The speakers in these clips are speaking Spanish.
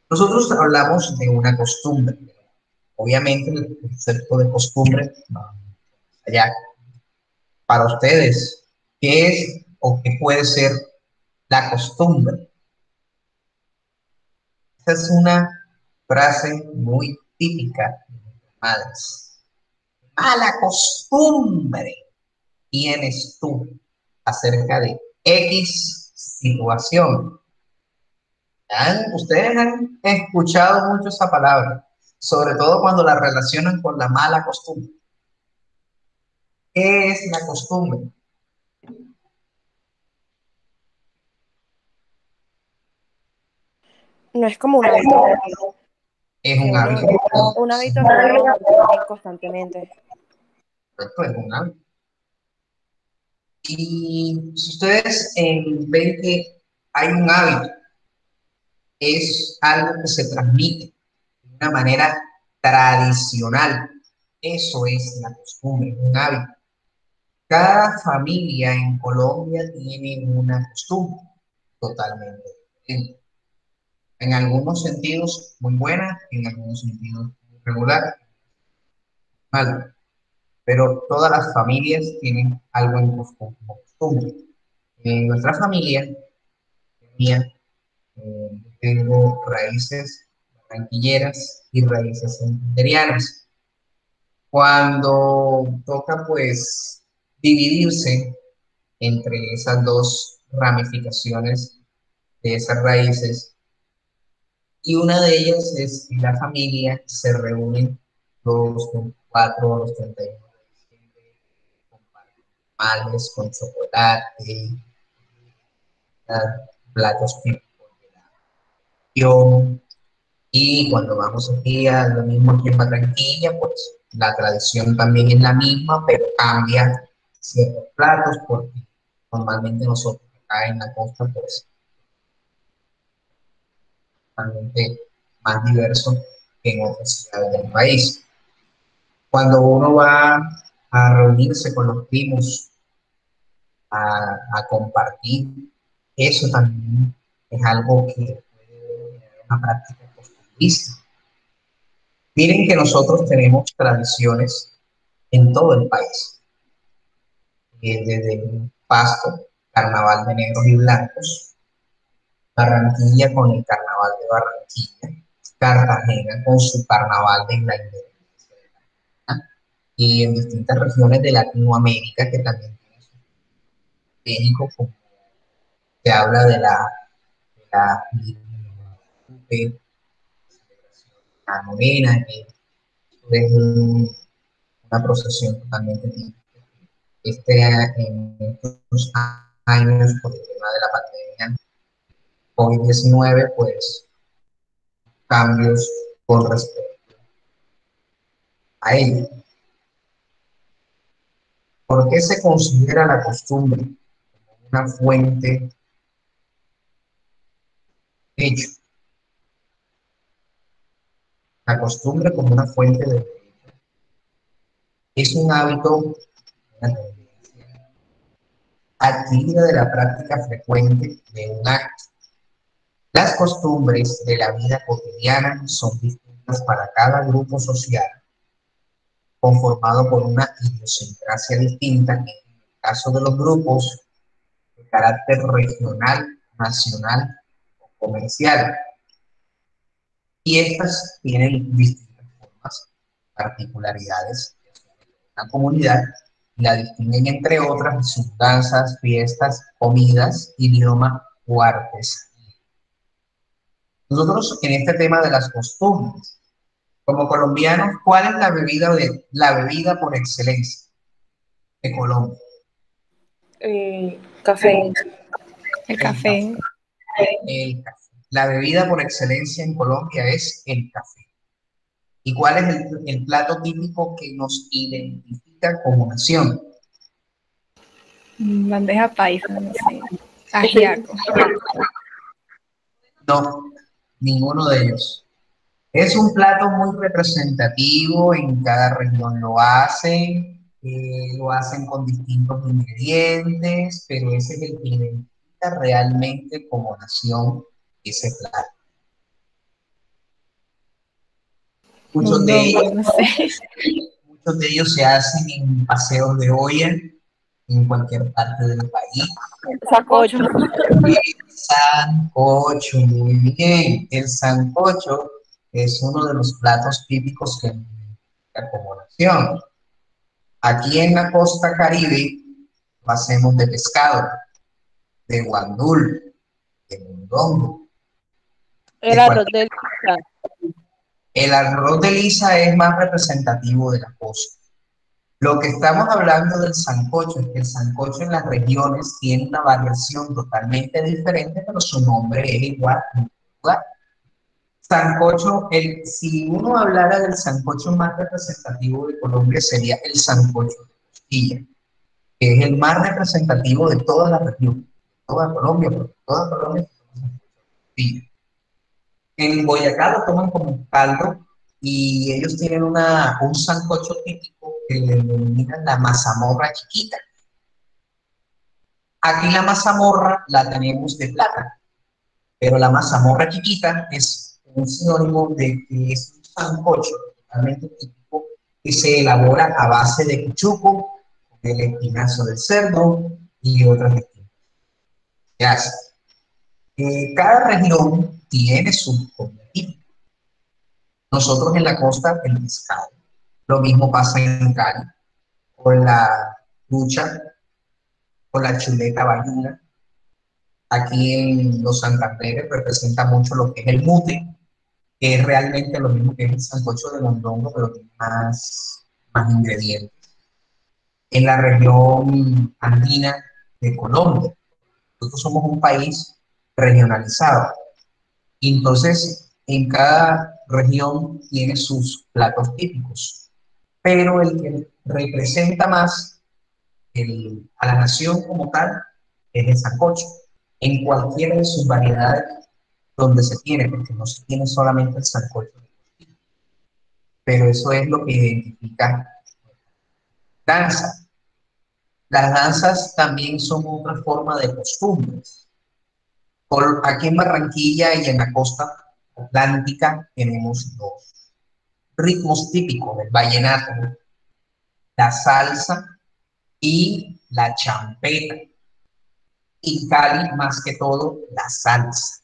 Nosotros hablamos de una costumbre. Obviamente el concepto de costumbre va más allá. Para ustedes, ¿qué es o qué puede ser la costumbre? Esta es una frase muy típica de nuestras madres. Mala costumbre tienes tú acerca de X situación. Ustedes han escuchado mucho esa palabra, sobre todo cuando la relacionan con la mala costumbre. ¿Qué es la costumbre? No es como un hábito, Es que un uno, hábito. un hábito que uno mantiene constantemente. Correcto, es un hábito. Y si ustedes ven que hay un hábito, es algo que se transmite de una manera tradicional. Eso es la costumbre, un hábito. Cada familia en Colombia tiene una costumbre totalmente diferente. En algunos sentidos muy buena, en algunos sentidos muy regular, mal. Pero todas las familias tienen algo en como costumbre. En nuestra familia tenía, tengo raíces barranquilleras y raíces santandereanas. Cuando toca pues dividirse entre esas dos ramificaciones de esas raíces, y una de ellas es que la familia se reúne los 24, los 31 de diciembre, comparten tamales con chocolate, platos típicos de la región. Y cuando vamos aquí a lo mismo aquí en Barranquilla, pues la tradición también es la misma, pero cambia ciertos platos, porque normalmente nosotros acá en la costa, pues, realmente más diverso que en otras ciudades del país. Cuando uno va a reunirse con los primos, a compartir, eso también es algo que puede ser una práctica costumbrista. Miren que nosotros tenemos tradiciones en todo el país, desde el Pasto, Carnaval de Negros y Blancos, Barranquilla con el Carnaval de Barranquilla, Cartagena con su Carnaval de la Independencia, y en distintas regiones de Latinoamérica que también tienen su México, como se habla de la la novena, que es una procesión totalmente típica. En estos años, por el tema de la pandemia COVID-19, pues cambios con respecto a ello. ¿Por qué se considera la costumbre una fuente de hecho? La costumbre como una fuente de derecho es un hábito, una tendencia adquirida de la práctica frecuente de un acto. Las costumbres de la vida cotidiana son distintas para cada grupo social, conformado por una idiosincrasia distinta, que en el caso de los grupos de carácter regional, nacional o comercial. Y estas tienen distintas formas, particularidades de una comunidad, y la distinguen entre otras sus danzas, fiestas, comidas, idioma o artes. Nosotros en este tema de las costumbres, como colombianos, ¿cuál es la bebida por excelencia de Colombia? Café. El El café. café. El café. La bebida por excelencia en Colombia es el café. ¿Y cuál es el plato típico que nos identifica como nación? Bandeja paisa, no sé. Ajiaco. No, ninguno de ellos. Es un plato muy representativo, en cada región lo hacen con distintos ingredientes, pero ese es el que identifica realmente como nación ese plato. Muchos de Mondongo, ellos, no sé. muchos de ellos se hacen en paseos de olla en cualquier parte del país. Sancocho. El sancocho, muy bien. El sancocho es uno de los platos típicos que la población. Aquí en la costa Caribe lo hacemos de pescado, de guandul, de mondongo, El de arroz cualquier. de lisa. El arroz de lisa es más representativo de la costa. Lo que estamos hablando del sancocho es que el sancocho en las regiones tiene una variación totalmente diferente, pero su nombre es igual en todo lugar. Sancocho, si uno hablara del sancocho más representativo de Colombia, sería el sancocho de costilla, que es el más representativo de toda la región, toda Colombia, porque toda Colombia es sancocho de costilla. En Boyacá lo toman como caldo y ellos tienen un sancocho típico que le denominan la mazamorra chiquita. Aquí la mazamorra la tenemos de plata, pero la mazamorra chiquita es un sinónimo de que es un sancocho totalmente típico que se elabora a base de cuchuco, del espinazo del cerdo y otras especias. Cada región tiene su comida típica. Nosotros en la costa, el pescado. Lo mismo pasa en Cali, con la lucha, con la chuleta bayuna. Aquí en los Santanderes representa mucho lo que es el mute, que es realmente lo mismo que es el sancocho de mondongo, pero tiene más ingredientes. En la región andina de Colombia, nosotros somos un país regionalizado. Entonces, en cada región tiene sus platos típicos, pero el que representa más a la nación como tal es el sancocho, en cualquiera de sus variedades donde se tiene, porque no se tiene solamente el sancocho, pero eso es lo que identifica danza. Las danzas también son otra forma de costumbres. Aquí en Barranquilla y en la costa atlántica tenemos dos ritmos típicos del vallenato, la salsa y la champeta. Y Cali, más que todo, la salsa.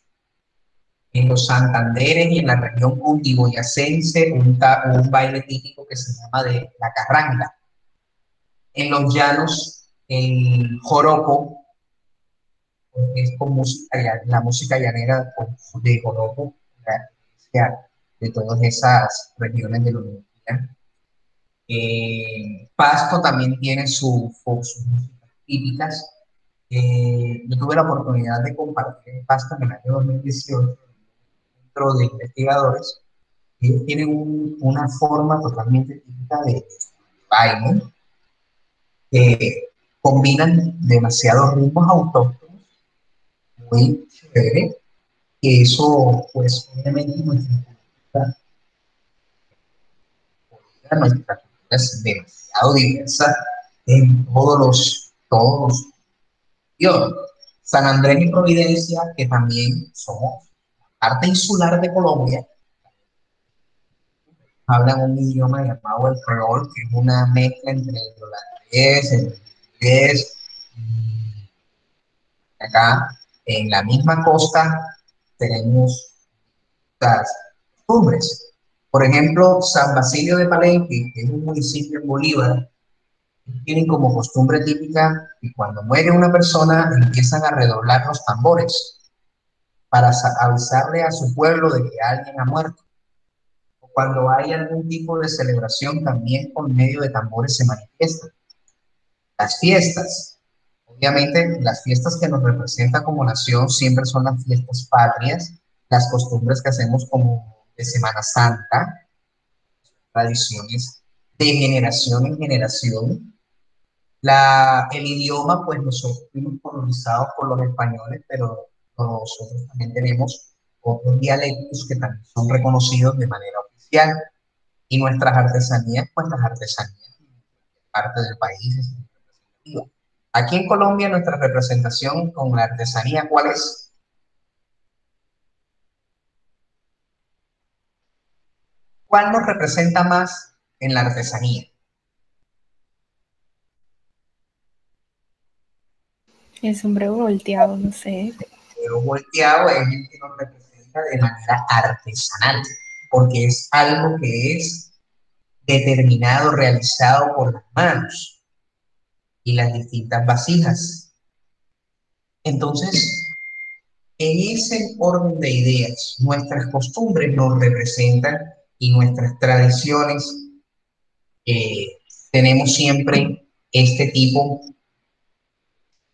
En los Santanderes y en la región cundiboyacense, un baile típico que se llama de la carranga. En los llanos, el joropo, es con música, la música llanera de joropo, de todas esas regiones de la Universidad. Pasto también tiene sus músicas típicas. Yo tuve la oportunidad de compartir en Pasto en el año 2018 dentro de investigadores. Ellos tienen una forma totalmente típica de baile que combinan demasiados ritmos autóctonos, muy chévere, que eso, pues, obviamente, nuestra cultura es demasiado diversa en todos los idiomas. San Andrés y Providencia, que también somos parte insular de Colombia, hablan un idioma llamado el creol, que es una mezcla entre el holandés, el inglés. Acá, en la misma costa, tenemos las costumbres. Por ejemplo, San Basilio de Palenque, que es un municipio en Bolívar, tienen como costumbre típica que cuando muere una persona empiezan a redoblar los tambores para avisarle a su pueblo de que alguien ha muerto. O cuando hay algún tipo de celebración, también por medio de tambores se manifiestan. Las fiestas. Obviamente, las fiestas que nos representan como nación siempre son las fiestas patrias, las costumbres que hacemos como de Semana Santa, tradiciones de generación en generación. El idioma, pues nosotros fuimos colonizados por los españoles, pero nosotros también tenemos otros dialectos que también son reconocidos de manera oficial. Y nuestras artesanías, pues las artesanías en parte del país es muy representativa. Aquí en Colombia, nuestra representación con la artesanía, ¿cuál es? ¿Cuál nos representa más en la artesanía? El sombrero volteado, no sé. El volteado es el que nos representa de manera artesanal, porque es algo que es determinado, realizado por las manos y las distintas vasijas. Entonces, en ese orden de ideas, nuestras costumbres nos representan y nuestras tradiciones, tenemos siempre este tipo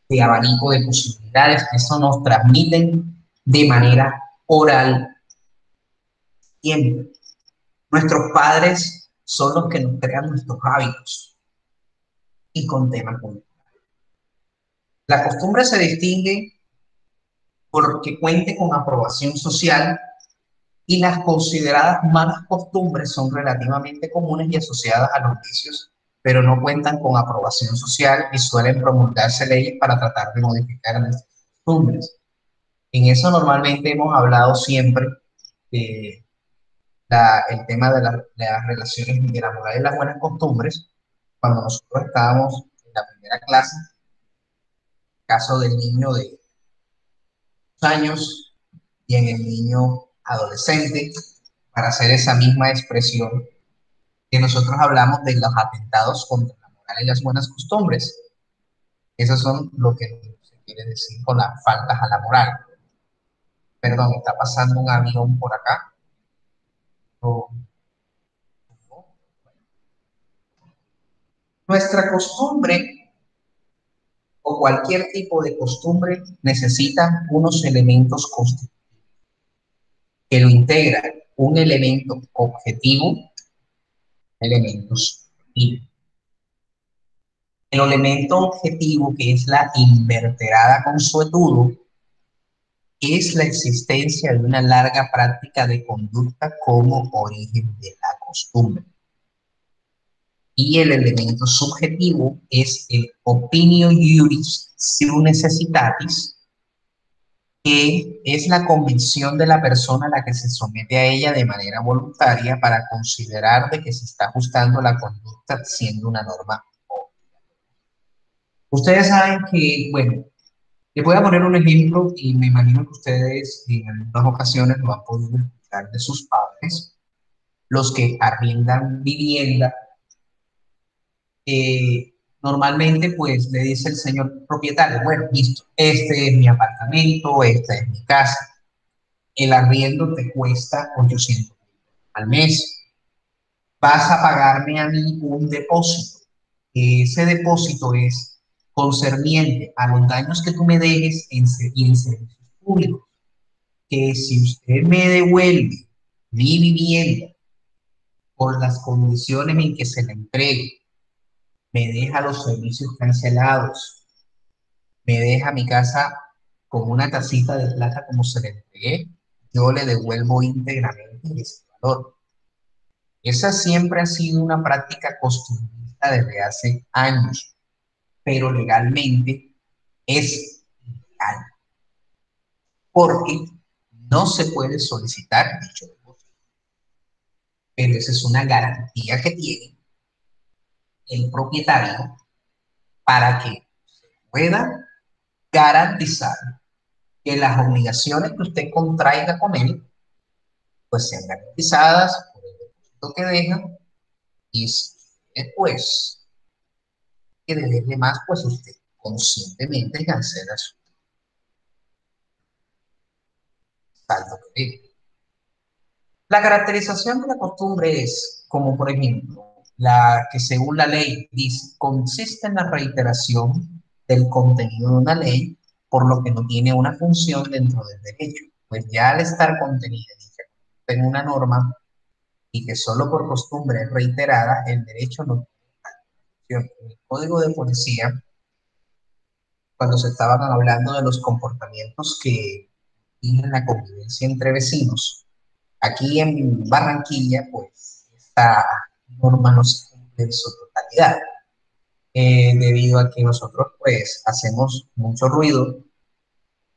de abanico de posibilidades que eso nos transmiten de manera oral siempre. Nuestros padres son los que nos crean nuestros hábitos y con temas culturales. La costumbre se distingue porque cuente con aprobación social y las consideradas malas costumbres son relativamente comunes y asociadas a los vicios, pero no cuentan con aprobación social y suelen promulgarse leyes para tratar de modificar las costumbres. En eso normalmente hemos hablado siempre de el tema de las relaciones de la moral y las buenas costumbres, cuando nosotros estábamos en la primera clase, caso del niño de 2 años y en el niño adolescente, para hacer esa misma expresión que nosotros hablamos de los atentados contra la moral y las buenas costumbres. Esos son lo que se quiere decir con las faltas a la moral. Perdón, está pasando un avión por acá. Nuestra costumbre o cualquier tipo de costumbre necesita unos elementos constitutivos que lo integran, un elemento objetivo, elementos subjetivos. El elemento objetivo, que es la inverterada consuetudo, es la existencia de una larga práctica de conducta como origen de la costumbre. Y el elemento subjetivo es el opinio iuris siu necessitatis, que es la convicción de la persona a la que se somete a ella de manera voluntaria para considerar de que se está ajustando la conducta siendo una norma. Ustedes saben que, bueno, les voy a poner un ejemplo y me imagino que ustedes en algunas ocasiones lo han podido escuchar de sus padres, los que arriendan vivienda. Normalmente pues le dice el señor propietario, bueno, listo, este es mi apartamento, esta es mi casa, el arriendo te cuesta 800 al mes, vas a pagarme a mí un depósito. Ese depósito es concerniente a los daños que tú me dejes y en servicios públicos, que si usted me devuelve mi vivienda por las condiciones en que se la entregue, me deja los servicios cancelados, me deja mi casa con una tacita de plata como se le entregué, yo le devuelvo íntegramente ese valor. Esa siempre ha sido una práctica costumbrista desde hace años, pero legalmente es ilegal, porque no se puede solicitar dicho depósito. Pero esa es una garantía que tiene el propietario para que pueda garantizar que las obligaciones que usted contraiga con él pues sean garantizadas por el depósito que deja, y si después que deberle más, pues usted conscientemente cancela su saldo que debe. La caracterización de la costumbre es, como por ejemplo, la que según la ley dice, consiste en la reiteración del contenido de una ley, por lo que no tiene una función dentro del derecho. Pues ya al estar contenida en una norma y que solo por costumbre es reiterada, el derecho no tiene función. En el Código de Policía, cuando se estaban hablando de los comportamientos que tienen la convivencia entre vecinos, aquí en Barranquilla, pues esta norma no se cumple en su totalidad, debido a que nosotros pues hacemos mucho ruido,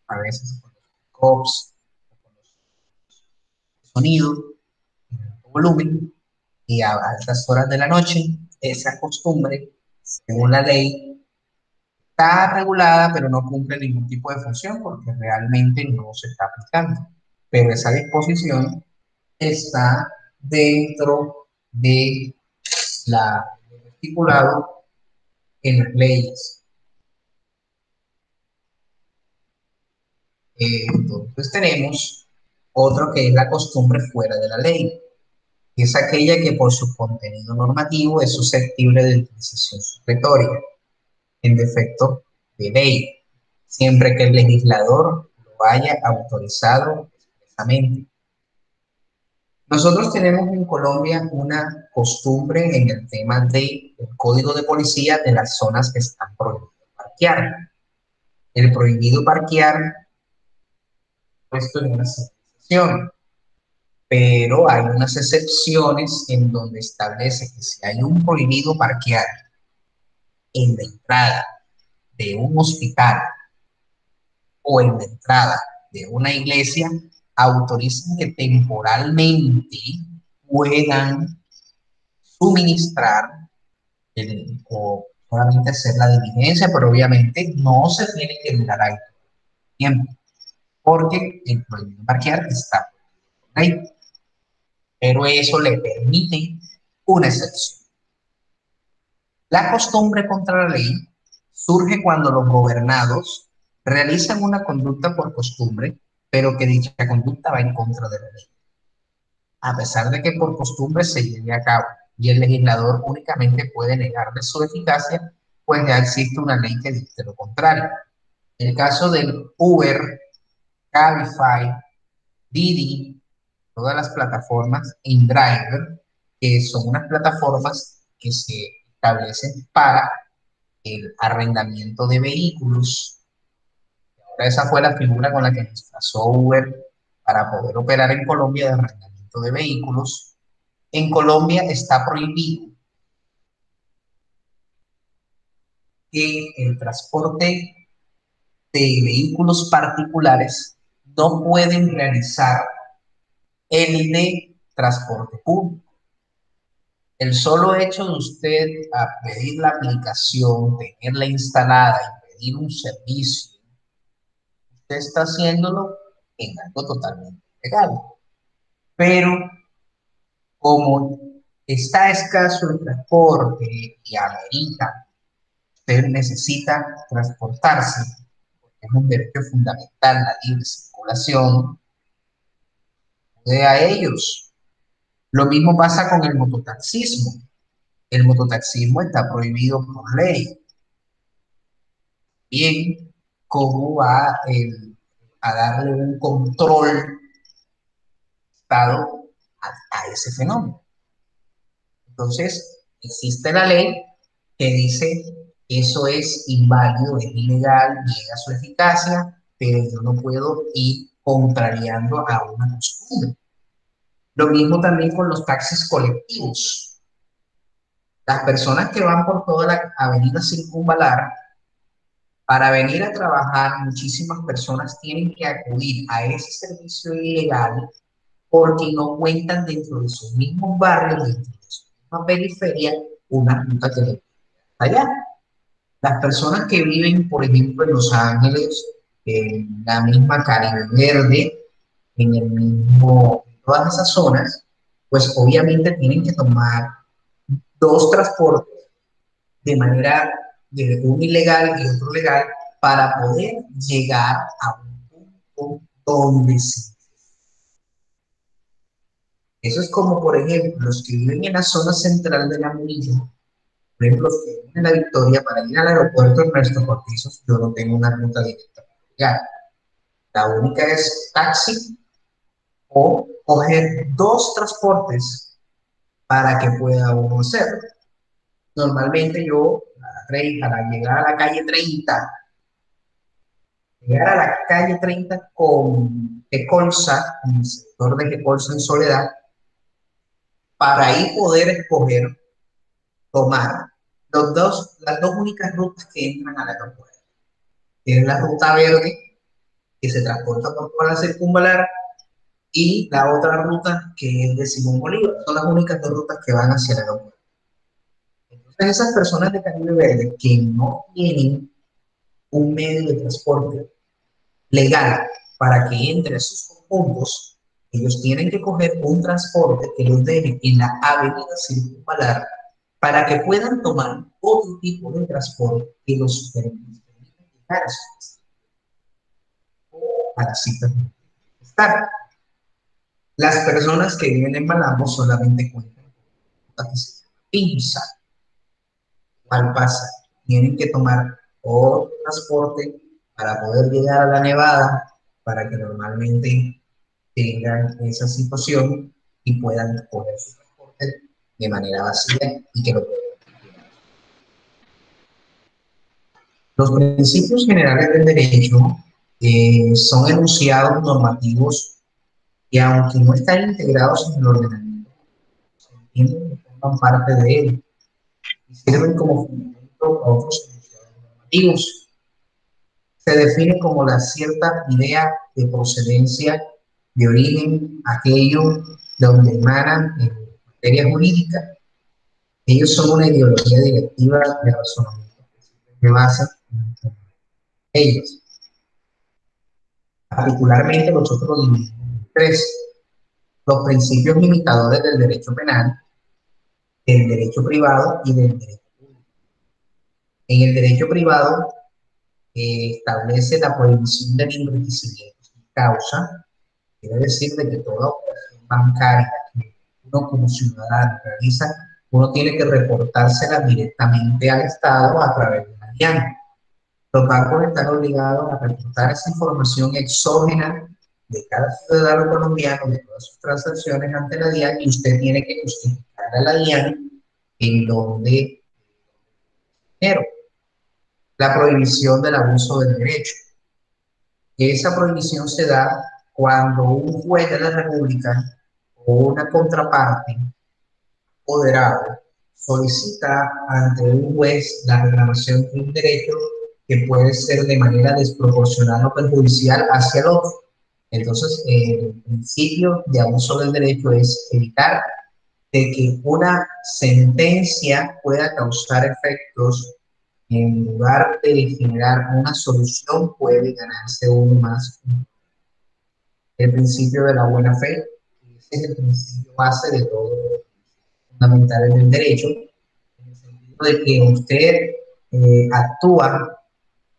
a veces con los cops, con los sonidos, volumen y a altas horas de la noche. Esa costumbre, según la ley, está regulada, pero no cumple ningún tipo de función porque realmente no se está aplicando. Pero esa disposición está dentro de la estipulado en las leyes. Entonces tenemos otro que es la costumbre fuera de la ley. Es aquella que por su contenido normativo es susceptible de utilización supletoria, en defecto de ley, siempre que el legislador lo haya autorizado expresamente. Nosotros tenemos en Colombia una costumbre en el tema del código de policía de las zonas que están prohibidas parquear. El prohibido parquear puesto en una señalización, pero hay unas excepciones en donde establece que si hay un prohibido parquear en la entrada de un hospital o en la entrada de una iglesia, autorizan que temporalmente puedan suministrar o solamente hacer la diligencia, pero obviamente no se tiene que durar ahí tiempo, porque el prohibido parquear está ahí, pero eso le permite una excepción. La costumbre contra la ley surge cuando los gobernados realizan una conducta por costumbre, pero que dicha conducta va en contra de la ley, a pesar de que por costumbre se lleve a cabo y el legislador únicamente puede negarle su eficacia, pues ya existe una ley que dice lo contrario. En el caso del Uber, Cabify, Didi, todas las plataformas InDriver, que son unas plataformas que se establecen para el arrendamiento de vehículos. Ahora esa fue la figura con la que disfrazó Uber para poder operar en Colombia de arrendamiento de vehículos. En Colombia está prohibido que el transporte de vehículos particulares no pueden realizar el de transporte público. El solo hecho de usted a pedir la aplicación, tenerla instalada y pedir un servicio, usted está haciéndolo en algo totalmente legal. Pero como está escaso el transporte y amerita, usted necesita transportarse, porque es un derecho fundamental la libre circulación, de a ellos. Lo mismo pasa con el mototaxismo. El mototaxismo está prohibido por ley. Bien, ¿cómo va a darle un control Estado a ese fenómeno? Entonces, existe la ley que dice que eso es inválido, es ilegal, niega su eficacia, pero yo no puedo ir contrariando a una costumbre. Lo mismo también con los taxis colectivos. Las personas que van por toda la avenida Circunvalar, para venir a trabajar, muchísimas personas tienen que acudir a ese servicio ilegal porque no cuentan dentro de sus mismos barrios, dentro de su misma periferia, una ruta que le allá. Las personas que viven, por ejemplo, en Los Ángeles, en la misma Caribe Verde, en el mismo, en todas esas zonas, pues obviamente tienen que tomar dos transportes de manera de un ilegal y otro legal para poder llegar a un punto donde sí. Eso es como, por ejemplo, los que viven en la zona central de la Munilla, por ejemplo, los que viven en la Victoria, para ir al aeropuerto Ernesto Cortizos, yo no tengo una ruta directa para llegar. La única es taxi o coger dos transportes para que pueda uno hacerlo. Normalmente yo, para llegar a la calle 30, llegar a la calle 30 con Ecolsa, en el sector de Ecolsa en Soledad, para ahí poder escoger, tomar las dos únicas rutas que entran al aeropuerto. Tienen la ruta verde, que se transporta por toda la circunvalar, y la otra ruta que es de Simón Bolívar. Son las únicas dos rutas que van hacia el aeropuerto. Entonces, esas personas de Caribe Verde que no tienen un medio de transporte legal para que entre a sus conjuntos, ellos tienen que coger un transporte que los deje en la avenida circunvalar para que puedan tomar otro tipo de transporte que los permita llegar a su a la cita. Estar. Las personas que viven en Malambo solamente cuentan con la que se llama pinza. ¿Cuál pasa? Tienen que tomar otro transporte para poder llegar a la Nevada, para que normalmente tengan esa situación y puedan coger su transporte de manera vacía y que lo puedan. Los principios generales del derecho son enunciados normativos que, aunque no están integrados en el ordenamiento, se entienden que forman parte de él y sirven como fundamento a otros enunciados normativos. Se define como la cierta idea de procedencia, de origen, aquello de donde emanan en materia jurídica. Ellos son una ideología directiva de razonamiento que se basa en ellos. Particularmente nosotros lo dividimos en tres: los principios limitadores del derecho penal, del derecho privado y del derecho público. En el derecho privado establece la prohibición del enriquecimiento sin causa, quiere decir de que toda operación bancaria que uno como ciudadano realiza, uno tiene que reportársela directamente al Estado a través de la DIAN. Los bancos están obligados a reportar esa información exógena de cada ciudadano colombiano, de todas sus transacciones ante la DIAN, y usted tiene que justificar a la DIAN en donde dinero. La prohibición del abuso del derecho. Esa prohibición se da cuando un juez de la República o una contraparte apoderado solicita ante un juez la reclamación de un derecho que puede ser de manera desproporcional o perjudicial hacia el otro. Entonces, el principio de abuso del derecho es evitar de que una sentencia pueda causar efectos en lugar de generar una solución, puede ganarse uno más. El principio de la buena fe, ese es el principio base de todo fundamentales del derecho, en el sentido de que usted actúa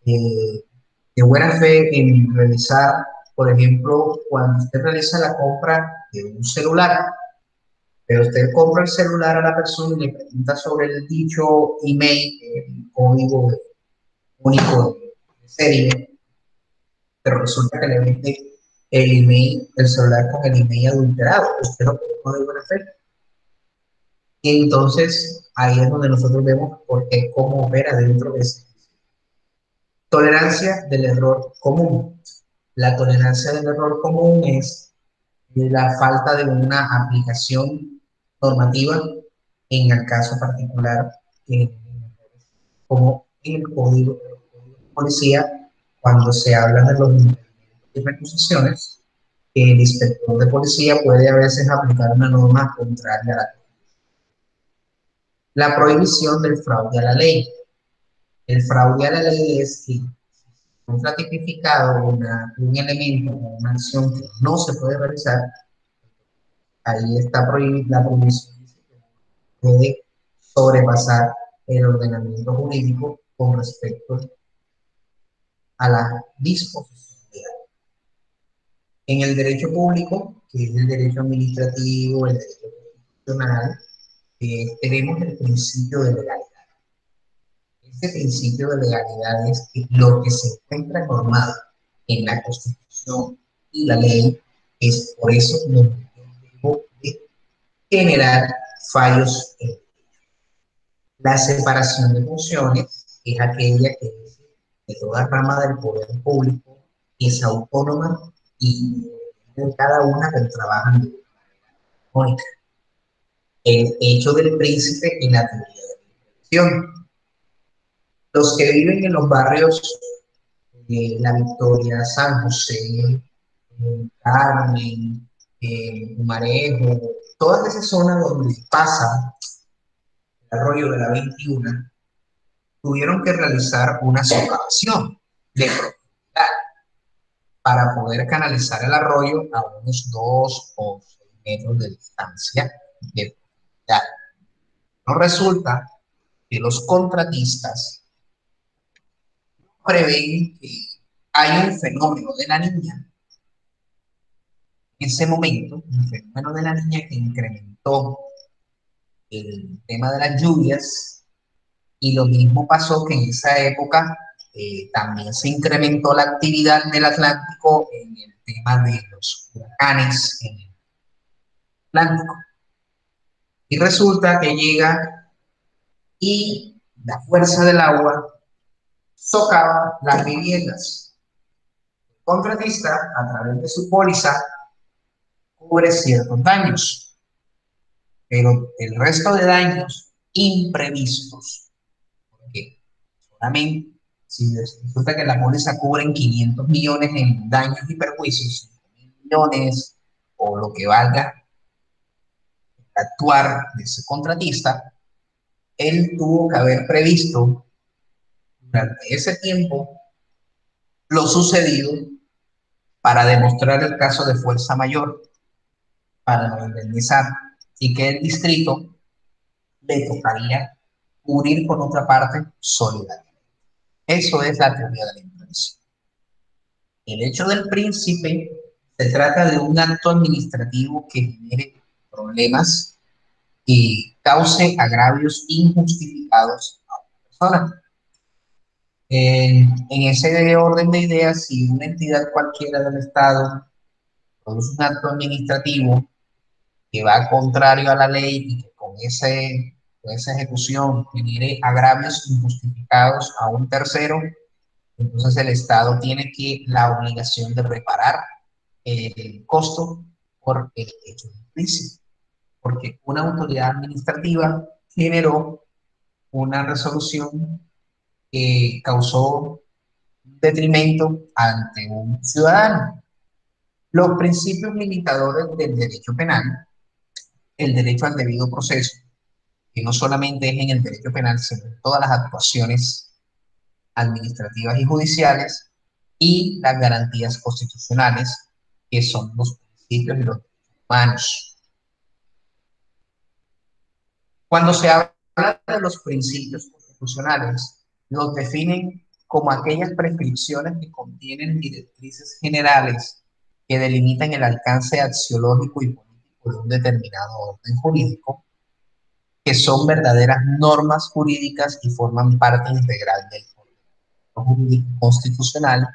eh, de buena fe en realizar, por ejemplo, cuando usted realiza la compra de un celular, pero usted compra el celular a la persona y le pregunta sobre el dicho email, el código único de serie, pero resulta que le vende el email, el celular con el email adulterado. Usted lo compró de buena fe. Y entonces ahí es donde nosotros vemos por qué, cómo opera dentro de ese. Tolerancia del error común. La tolerancia del error común es la falta de una aplicación normativa en el caso particular, como en el código de policía, cuando se habla de los impedimentos y recusaciones, el inspector de policía puede a veces aplicar una norma contraria a la ley. La prohibición del fraude a la ley. El fraude a la ley es que un tipificado un elemento o una acción que no se puede realizar, ahí está prohibida la prohibición, puede sobrepasar el ordenamiento jurídico con respecto a la disposición legal. En el derecho público, que es el derecho administrativo, el derecho constitucional, tenemos el principio de legalidad. Este principio de legalidad es que lo que se encuentra normado en la Constitución y la ley es por eso que no debo de generar fallos. La separación de funciones es aquella que dice que toda rama del poder público es autónoma y de cada una que trabajan de manera única. El hecho del príncipe en la teoría de la impresión. Los que viven en los barrios de La Victoria, San José, Carmen, Marejo, todas esas zonas donde pasa el arroyo de la 21, tuvieron que realizar una socavación de profundidad para poder canalizar el arroyo a unos 2 o 6 metros de distancia de profundidad. No resulta que los contratistas prevén que hay un fenómeno de la niña en ese momento, un fenómeno de la niña que incrementó el tema de las lluvias, y lo mismo pasó que en esa época también se incrementó la actividad del Atlántico en el tema de los huracanes en el Atlántico. Y resulta que llega y la fuerza del agua socava las viviendas. El contratista, a través de su póliza, cubre ciertos daños, pero el resto de daños imprevistos, porque solamente si resulta que la póliza cubre en 500 millones en daños y perjuicios, 5.000 millones o lo que valga actuar de ese contratista, él tuvo que haber previsto durante ese tiempo lo sucedido para demostrar el caso de fuerza mayor, para indemnizar, y que el distrito le tocaría cubrir por otra parte solidaria. Eso es la teoría de la impresión. El hecho del príncipe se trata de un acto administrativo que genere problemas y cause agravios injustificados a una persona. En ese orden de ideas, si una entidad cualquiera del Estado produce un acto administrativo que va contrario a la ley y que con esa ejecución genere agravios injustificados a un tercero, entonces el Estado tiene la obligación de reparar el costo por el hecho implícito, porque una autoridad administrativa generó una resolución que causó detrimento ante un ciudadano. Los principios limitadores del derecho penal, el derecho al debido proceso, que no solamente es en el derecho penal, sino en todas las actuaciones administrativas y judiciales, y las garantías constitucionales, que son los principios de los derechos humanos. Cuando se habla de los principios constitucionales, los definen como aquellas prescripciones que contienen directrices generales que delimitan el alcance axiológico y político de un determinado orden jurídico, que son verdaderas normas jurídicas y forman parte integral del orden jurídico constitucional,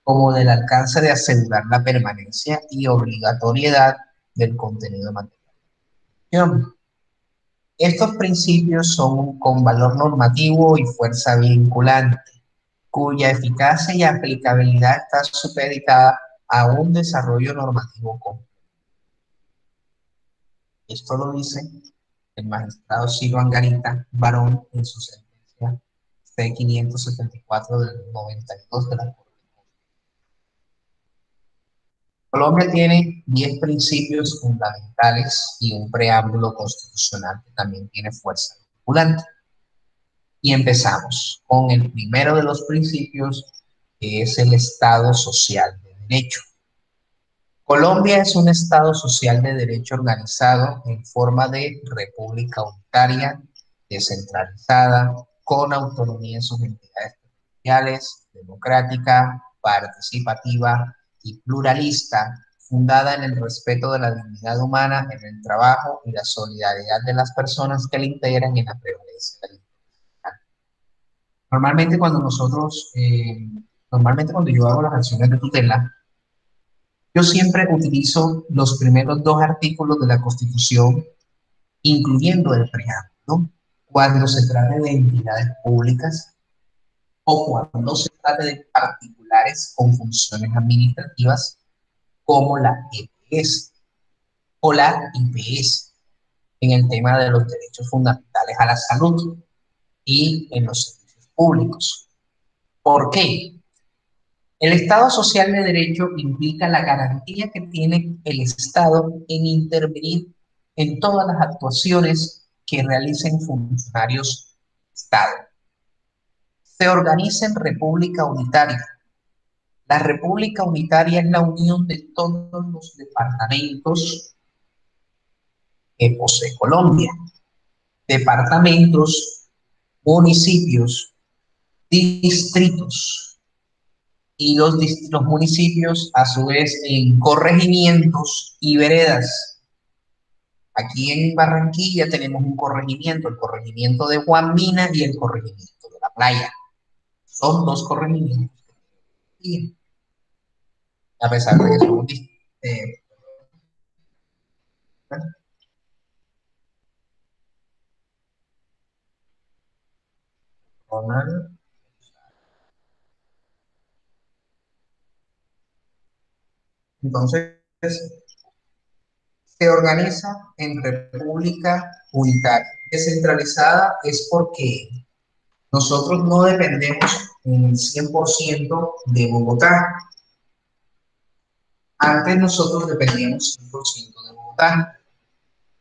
como del alcance de asegurar la permanencia y obligatoriedad del contenido material. Estos principios son con valor normativo y fuerza vinculante, cuya eficacia y aplicabilidad está supeditada a un desarrollo normativo completo. Esto lo dice el magistrado Ciro Angarita Barón en su sentencia C-574 del 92 de la Corte. Colombia tiene 10 principios fundamentales y un preámbulo constitucional que también tiene fuerza vinculante. Y empezamos con el primero de los principios, que es el Estado Social de Derecho. Colombia es un Estado social de derecho organizado en forma de república unitaria, descentralizada, con autonomía en sus entidades territoriales, democrática, participativa y pluralista, fundada en el respeto de la dignidad humana, en el trabajo y la solidaridad de las personas que la integran, en la prevalencia del interés. Normalmente cuando yo hago las acciones de tutela, yo siempre utilizo los primeros 2 artículos de la Constitución, incluyendo el preámbulo, cuando se trate de entidades públicas o cuando se trate de particulares con funciones administrativas, como la EPS o la IPS, en el tema de los derechos fundamentales a la salud y en los servicios públicos. ¿Por qué? El Estado social de derecho implica la garantía que tiene el Estado en intervenir en todas las actuaciones que realicen funcionarios del Estado. Se organiza en república unitaria. La república unitaria es la unión de todos los departamentos que posee Colombia. Departamentos, municipios, distritos y los municipios a su vez en corregimientos y veredas. Aquí en Barranquilla tenemos un corregimiento, el corregimiento de Juan Mina y el corregimiento de La Playa. Son dos corregimientos. Y a pesar de que son entonces se organiza en república unitaria. Descentralizada es porque nosotros no dependemos en el 100% de Bogotá. Antes nosotros dependíamos 100% de Bogotá.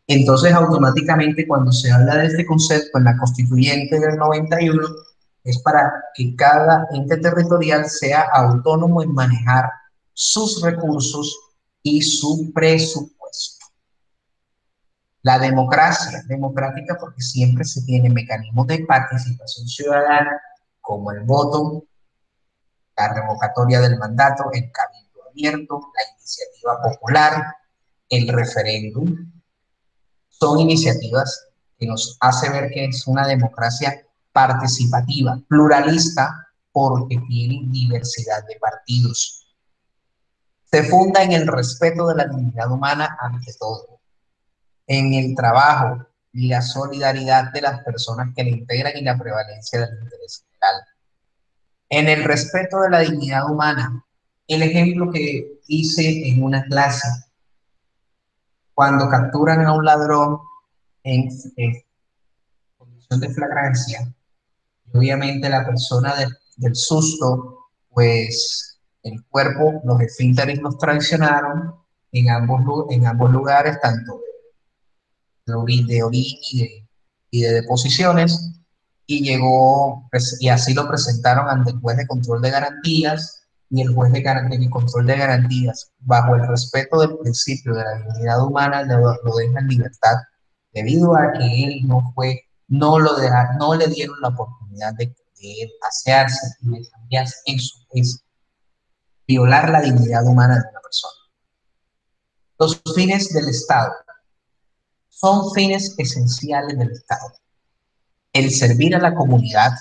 Entonces, automáticamente, cuando se habla de este concepto en la Constituyente del 91, es para que cada ente territorial sea autónomo en manejar sus recursos y su presupuesto. La democracia, democrática porque siempre se tiene mecanismos de participación ciudadana, como el voto, la revocatoria del mandato, el cabildo abierto, la iniciativa popular, el referéndum. Son iniciativas que nos hace ver que es una democracia participativa, pluralista, porque tiene diversidad de partidos. Se funda en el respeto de la dignidad humana ante todo, en el trabajo y la solidaridad de las personas que la integran y la prevalencia del interés general. En el respeto de la dignidad humana, el ejemplo que hice en una clase, cuando capturan a un ladrón en condición de flagrancia, y obviamente la persona del susto, pues el cuerpo, los esfínteres los traicionaron en ambos lugares, tanto de orín y de deposiciones, y llegó, y así lo presentaron ante el juez de control de garantías, y el juez de control de garantías, bajo el respeto del principio de la dignidad humana, lo deja en libertad, debido a que él no le dieron la oportunidad de asearse y de cambiarse en su es violar la dignidad humana de una persona. Los fines del Estado son fines esenciales del Estado. El servir a la comunidad,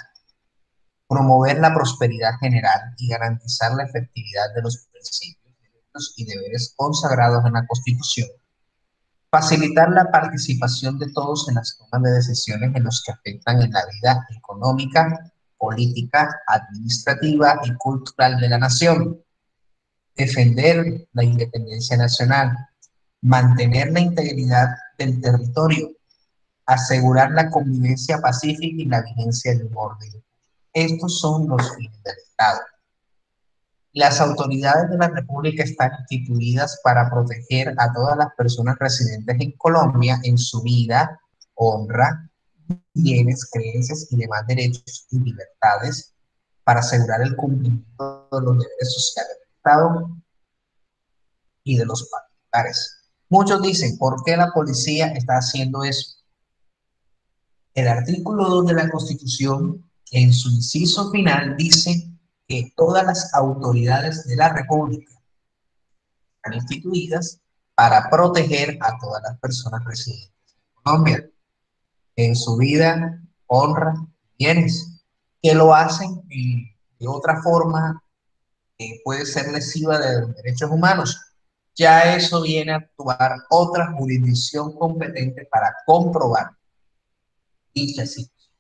promover la prosperidad general y garantizar la efectividad de los principios, derechos y deberes consagrados en la Constitución. Facilitar la participación de todos en las tomas de decisiones en los que afectan en la vida económica, política, administrativa y cultural de la nación. Defender la independencia nacional. Mantener la integridad del territorio. Asegurar la convivencia pacífica y la vigencia del orden. Estos son los fines del Estado. Las autoridades de la República están instituidas para proteger a todas las personas residentes en Colombia en su vida, honra, bienes, creencias y demás derechos y libertades, para asegurar el cumplimiento de los deberes sociales del Estado y de los particulares. Muchos dicen, ¿por qué la policía está haciendo eso? El artículo 2 de la Constitución, en su inciso final, dice que todas las autoridades de la República están instituidas para proteger a todas las personas residentes en Colombia, en su vida, honra, bienes, que lo hacen de otra forma que puede ser lesiva de los derechos humanos. Ya eso viene a actuar otra jurisdicción competente para comprobar dicha situación.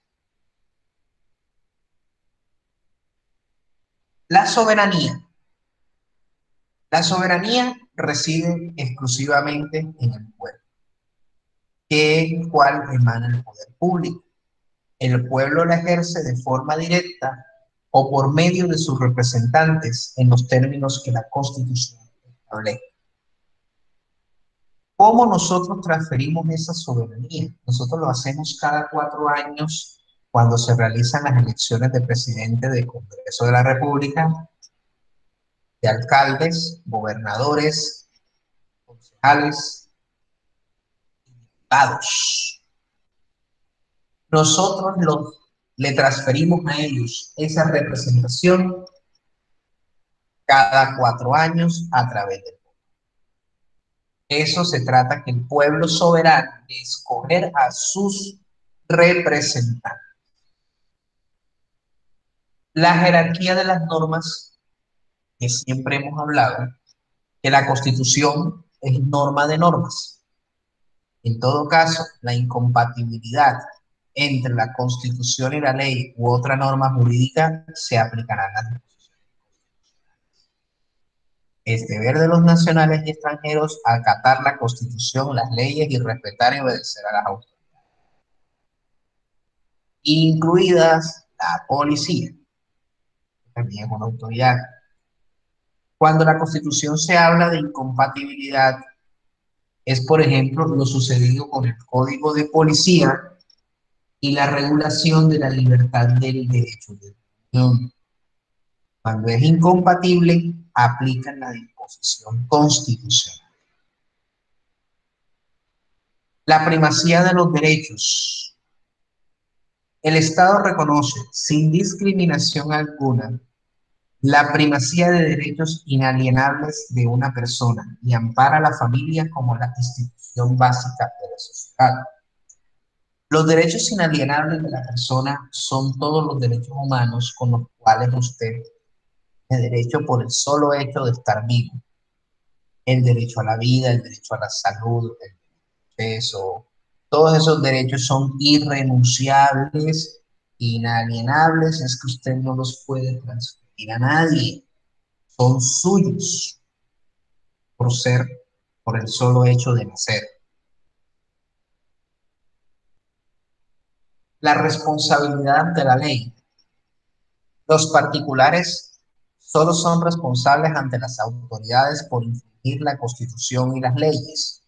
La soberanía. La soberanía reside exclusivamente en el pueblo, el cual emana el poder público. El pueblo la ejerce de forma directa o por medio de sus representantes en los términos que la Constitución establece. ¿Cómo nosotros transferimos esa soberanía? Nosotros lo hacemos cada 4 años cuando se realizan las elecciones de presidente del Congreso de la República, de alcaldes, gobernadores, concejales, diputados. Nosotros le transferimos a ellos esa representación cada 4 años a través del voto. Eso se trata que el pueblo soberano de escoger a sus representantes. La jerarquía de las normas, que siempre hemos hablado, que la Constitución es norma de normas. En todo caso, la incompatibilidad entre la Constitución y la ley u otra norma jurídica se aplicará a las disposiciones. Es deber de los nacionales y extranjeros acatar la Constitución, las leyes y respetar y obedecer a las autoridades, incluidas la policía, que también es una autoridad. Cuando la Constitución se habla de incompatibilidad, es, por ejemplo, lo sucedido con el Código de Policía y la regulación de la libertad del derecho de reunión. Cuando es incompatible, aplican la disposición constitucional. La primacía de los derechos. El Estado reconoce, sin discriminación alguna, la primacía de derechos inalienables de una persona y ampara a la familia como la institución básica de la sociedad. Los derechos inalienables de la persona son todos los derechos humanos con los cuales usted tiene derecho por el solo hecho de estar vivo. El derecho a la vida, el derecho a la salud, el derecho, todos esos derechos son irrenunciables, inalienables, es que usted no los puede transferir a nadie. Son suyos por el solo hecho de nacer. La responsabilidad de la ley. Los particulares solo son responsables ante las autoridades por infringir la Constitución y las leyes.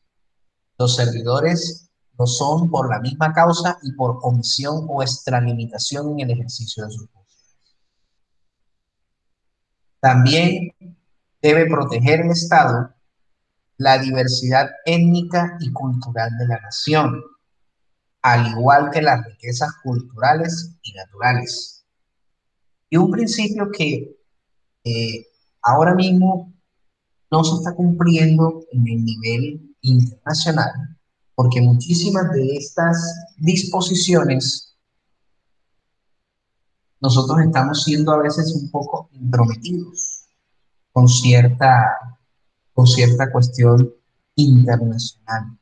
Los servidores lo son por la misma causa y por omisión o extralimitación en el ejercicio de sus funciones. También debe proteger el Estado la diversidad étnica y cultural de la nación, al igual que las riquezas culturales y naturales. Y un principio que ahora mismo no se está cumpliendo en el nivel internacional, porque muchísimas de estas disposiciones nosotros estamos siendo a veces un poco intrometidos con cierta cuestión internacional.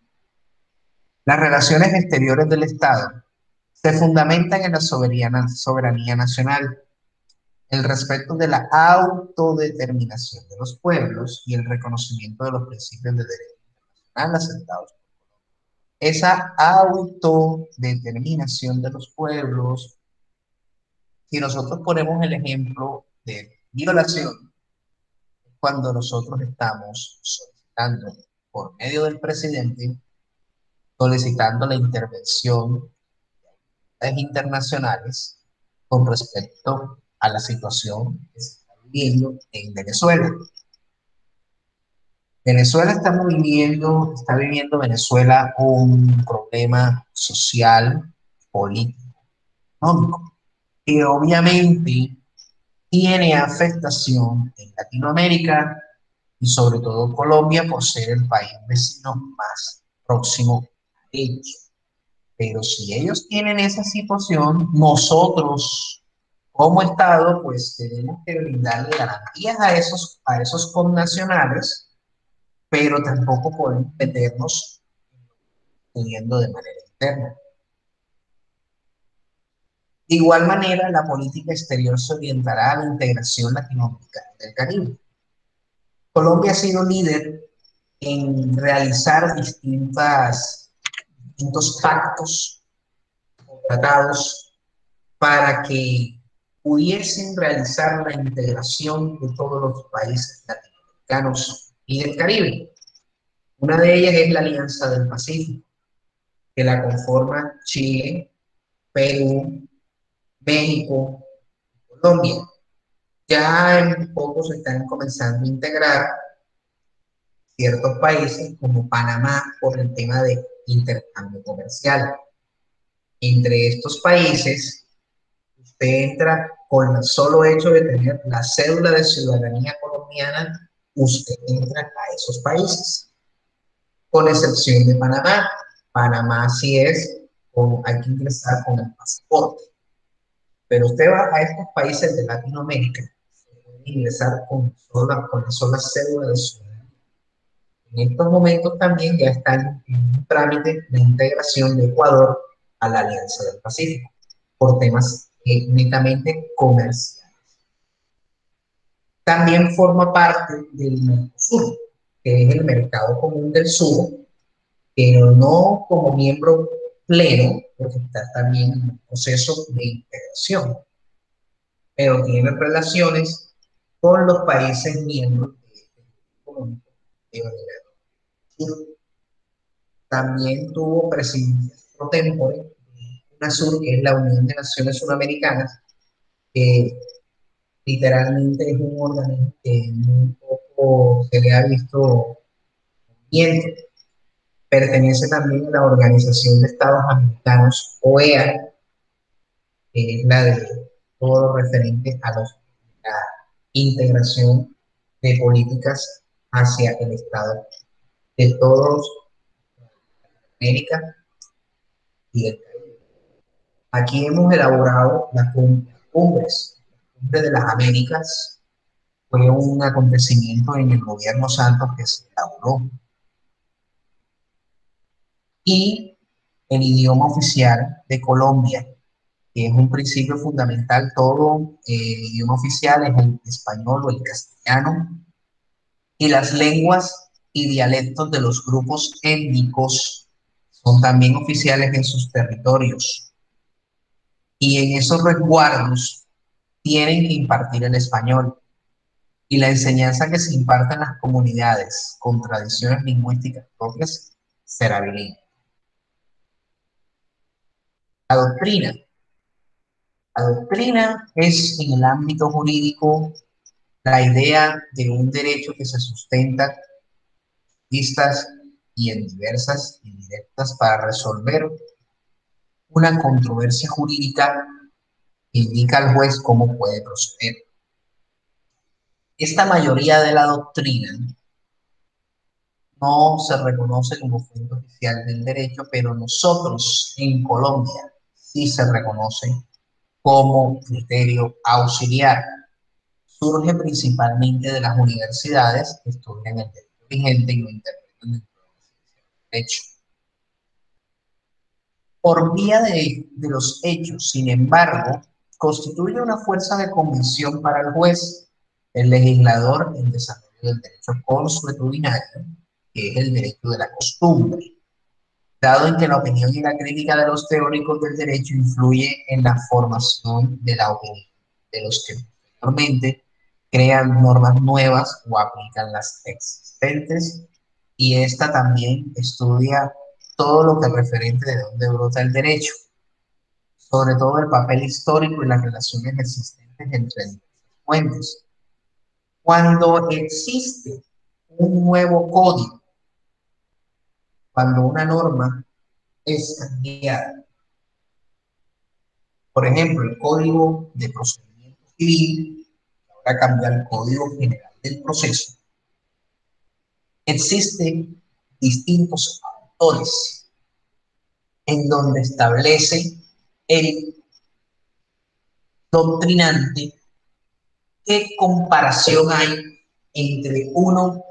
Las relaciones exteriores del Estado se fundamentan en la soberanía nacional, el respeto de la autodeterminación de los pueblos y el reconocimiento de los principios de derecho internacional aceptados. Esa autodeterminación de los pueblos, si nosotros ponemos el ejemplo de violación, cuando nosotros estamos solicitando por medio del presidente, solicitando la intervención de internacionales con respecto a la situación que se está viviendo en Venezuela. Está viviendo Venezuela un problema social, político, económico, que obviamente tiene afectación en Latinoamérica y sobre todo Colombia por ser el país vecino más próximo a ellos. Pero si ellos tienen esa situación, nosotros como Estado pues tenemos que brindarle garantías a esos connacionales, pero tampoco podemos meternos teniendo de manera interna. De igual manera, la política exterior se orientará a la integración latinoamericana del Caribe. Colombia ha sido líder en realizar distintos pactos o tratados para que pudiesen realizar la integración de todos los países latinoamericanos y del Caribe. Una de ellas es la Alianza del Pacífico, que la conforman Chile, Perú, México, Colombia. Ya en poco se están comenzando a integrar ciertos países como Panamá por el tema de intercambio comercial. Entre estos países, usted entra con el solo hecho de tener la cédula de ciudadanía colombiana, usted entra a esos países, con excepción de Panamá. Panamá sí es, hay que ingresar con el pasaporte. Pero usted va a estos países de Latinoamérica, se puede ingresar con la sola cédula de ciudadanía. En estos momentos también ya están en un trámite de integración de Ecuador a la Alianza del Pacífico, por temas netamente comerciales. También forma parte del Mercosur, que es el Mercado Común del Sur, pero no como miembro pleno, porque está también en el proceso de integración, pero tiene relaciones con los países miembros del Económico de Sur. También tuvo presidencia pro tempore de UNASUR, que es la Unión de Naciones Suramericanas, que literalmente es un organismo que muy poco se le ha visto movimiento. Pertenece también a la Organización de Estados Americanos, OEA, que es la de todo lo referente a la integración de políticas hacia el Estado de todos América y el Caribe. Aquí hemos elaborado las cumbres. La cumbre de las Américas fue un acontecimiento en el gobierno Santos que se elaboró. Y el idioma oficial de Colombia, que es un principio fundamental, todo idioma oficial es el español o el castellano, y las lenguas y dialectos de los grupos étnicos son también oficiales en sus territorios. Y en esos resguardos tienen que impartir el español. Y la enseñanza que se imparte en las comunidades con tradiciones lingüísticas propias será bilingüe. La doctrina. La doctrina es en el ámbito jurídico la idea de un derecho que se sustenta listas y en diversas y directas para resolver una controversia jurídica que indica al juez cómo puede proceder. Esta mayoría de la doctrina no se reconoce como fuente oficial del derecho, pero nosotros en Colombia sí se reconoce como criterio auxiliar. Surge principalmente de las universidades que estudian el derecho vigente y lo interpretan dentro del derecho. Por vía de los hechos, sin embargo, constituye una fuerza de convicción para el juez, el legislador, en desarrollo del derecho consuetudinario, que es el derecho de la costumbre, dado en que la opinión y la crítica de los teóricos del derecho influye en la formación de la opinión de los que posteriormente crean normas nuevas o aplican las existentes, y esta también estudia todo lo que es referente de dónde brota el derecho, sobre todo el papel histórico y las relaciones existentes entre diversas fuentes. Cuando existe un nuevo código, cuando una norma es cambiada, por ejemplo, el Código de Procedimiento Civil, ahora cambia el Código General del Proceso, existen distintos autores en donde establece el doctrinante qué comparación hay entre uno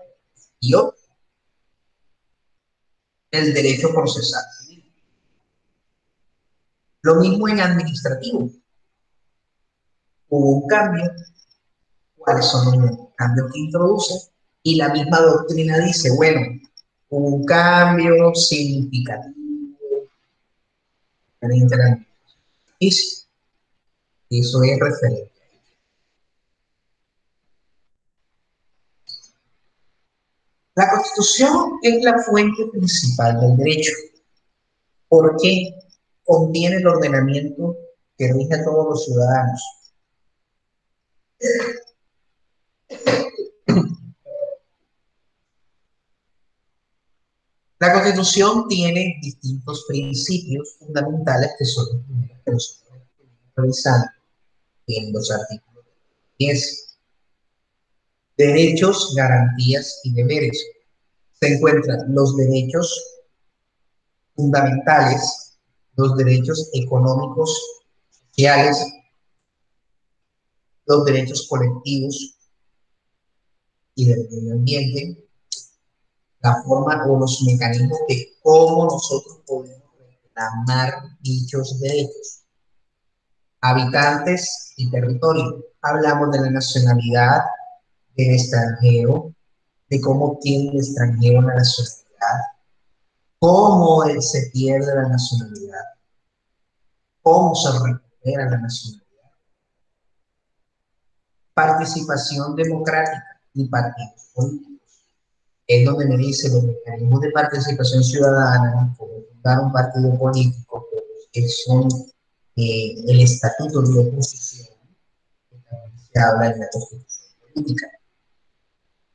y otro, el derecho procesal. Lo mismo en administrativo. Hubo un cambio, cuáles son los cambios que introduce, y la misma doctrina dice, bueno, hubo un cambio significativo frente a la justicia. Eso es referente. La Constitución es la fuente principal del derecho, porque contiene el ordenamiento que rige a todos los ciudadanos. La Constitución tiene distintos principios fundamentales que son los primeros que nosotros estamos revisando en los artículos 10. Derechos, garantías y deberes. Se encuentran los derechos fundamentales, los derechos económicos, sociales, los derechos colectivos y del medio ambiente, la forma o los mecanismos de cómo nosotros podemos reclamar dichos derechos. Habitantes y territorio. Hablamos de la nacionalidad del extranjero, de cómo obtiene el extranjero la nacionalidad, cómo se pierde la nacionalidad, cómo se recupera la nacionalidad. Participación democrática y partidos políticos. Es donde me dice los mecanismos de participación ciudadana, como fundar un partido político, que son el estatuto de oposición, que también se habla en la Constitución política.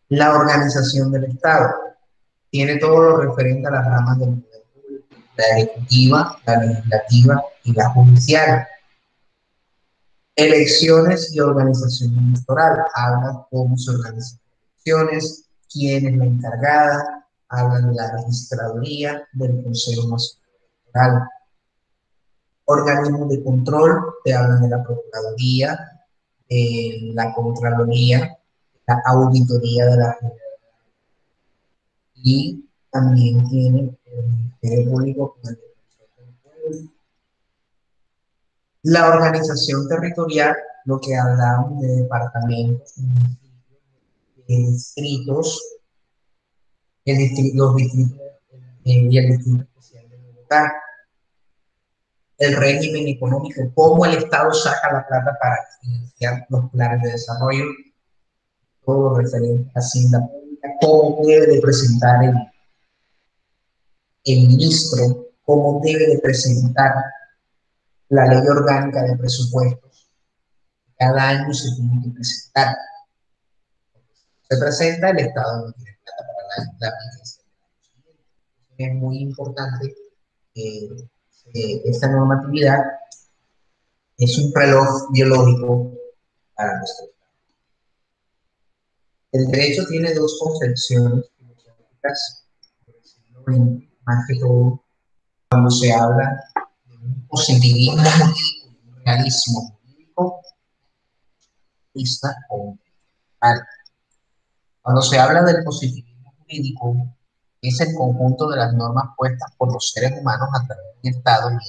La organización del Estado tiene todo lo referente a las ramas del poder público, la ejecutiva, la legislativa y la judicial. Elecciones y organización electoral. Habla cómo se organizan elecciones, quién es la encargada, hablan de la registraduría, del Consejo Nacional Electoral. Organismos de control, te hablan de la Procuraduría, la Contraloría, la Auditoría de la Generalidad. Y también tiene el Ministerio Público con el Defensor del Pueblo. La organización territorial, lo que hablamos de departamentos, de distritos, los distritos y el distrito especial de Bogotá. El régimen económico, cómo el Estado saca la plata para financiar los planes de desarrollo, todo lo referente a Hacienda Pública, cómo debe de presentar el ministro, cómo debe de presentar la ley orgánica de presupuestos. Cada año se tiene que presentar. Se presenta, el Estado no tiene plata para la vigencia. Es muy importante esta normatividad. Es un reloj biológico para nuestro Estado. El derecho tiene dos concepciones filosóficas, más que todo, cuando se habla de un positivismo jurídico y un realismo jurídico, o un real. Cuando se habla del positivismo jurídico, es el conjunto de las normas puestas por los seres humanos a través del Estado y un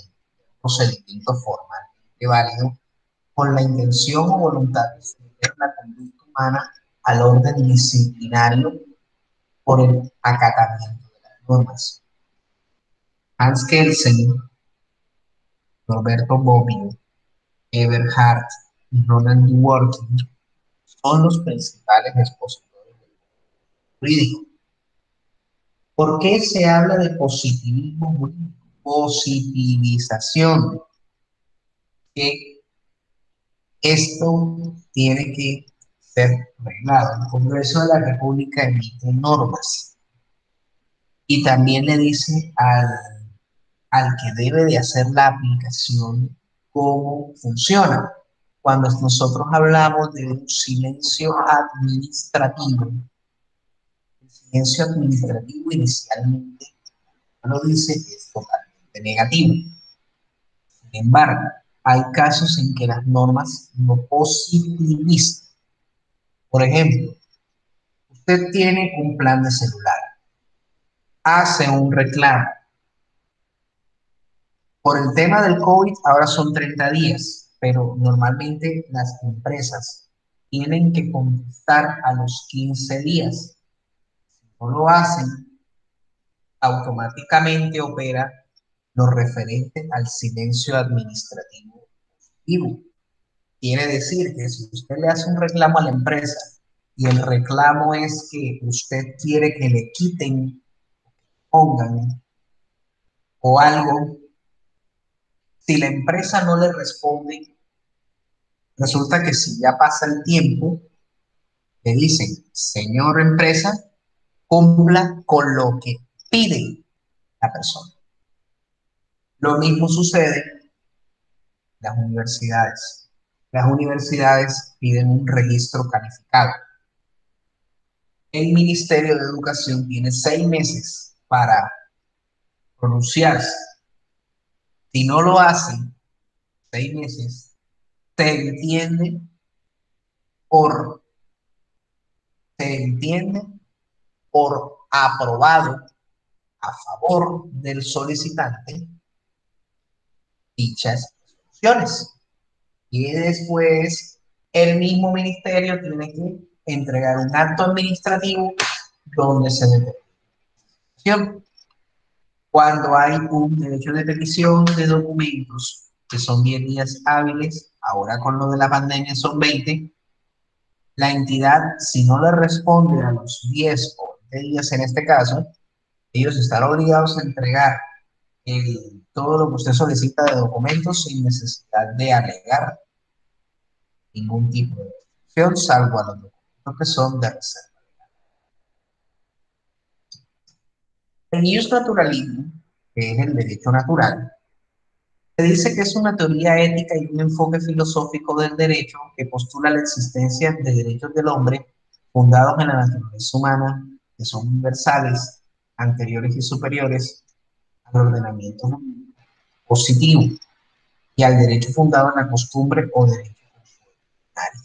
procedimiento formalmente válido con la intención o voluntad de someter la conducta humana al orden disciplinario por el acatamiento de las normas. Hans Kelsen, Roberto Bobbio, Eberhard y Ronald Dworkin son los principales expositores del jurídico. ¿Por qué se habla de positivismo jurídico? Positivización. Que esto tiene que ser reglado. El Congreso de la República emite normas y también le dice al que debe de hacer la aplicación cómo funciona. Cuando nosotros hablamos de un silencio administrativo, el silencio administrativo inicialmente lo dice que es totalmente negativo. Sin embargo, hay casos en que las normas no positivizan. Por ejemplo, usted tiene un plan de celular, hace un reclamo. Por el tema del COVID, ahora son 30 días, pero normalmente las empresas tienen que contestar a los 15 días. Si no lo hacen, automáticamente opera lo referente al silencio administrativo positivo. Quiere decir que si usted le hace un reclamo a la empresa y el reclamo es que usted quiere que le quiten, pongan o algo, si la empresa no le responde, resulta que si ya pasa el tiempo, le dicen, señor empresa, cumpla con lo que pide la persona. Lo mismo sucede en las universidades. Las universidades piden un registro calificado. El Ministerio de Educación tiene 6 meses para pronunciarse. Si no lo hacen, 6 meses, se entiende por, se entiende por aprobado a favor del solicitante dichas resoluciones. Y después el mismo ministerio tiene que entregar un acto administrativo donde se determina. Cuando hay un derecho de petición de documentos, que son 10 días hábiles, ahora con lo de la pandemia son 20, la entidad, si no le responde a los 10 o 20 días en este caso, ellos están obligados a entregar todo lo que usted solicita de documentos sin necesidad de alegar ningún tipo de restricción, salvo a los documentos que son de reserva. El naturalismo, que es el derecho natural, se dice que es una teoría ética y un enfoque filosófico del derecho que postula la existencia de derechos del hombre fundados en la naturaleza humana, que son universales, anteriores y superiores al ordenamiento positivo y al derecho fundado en la costumbre o derecho consuetudinario.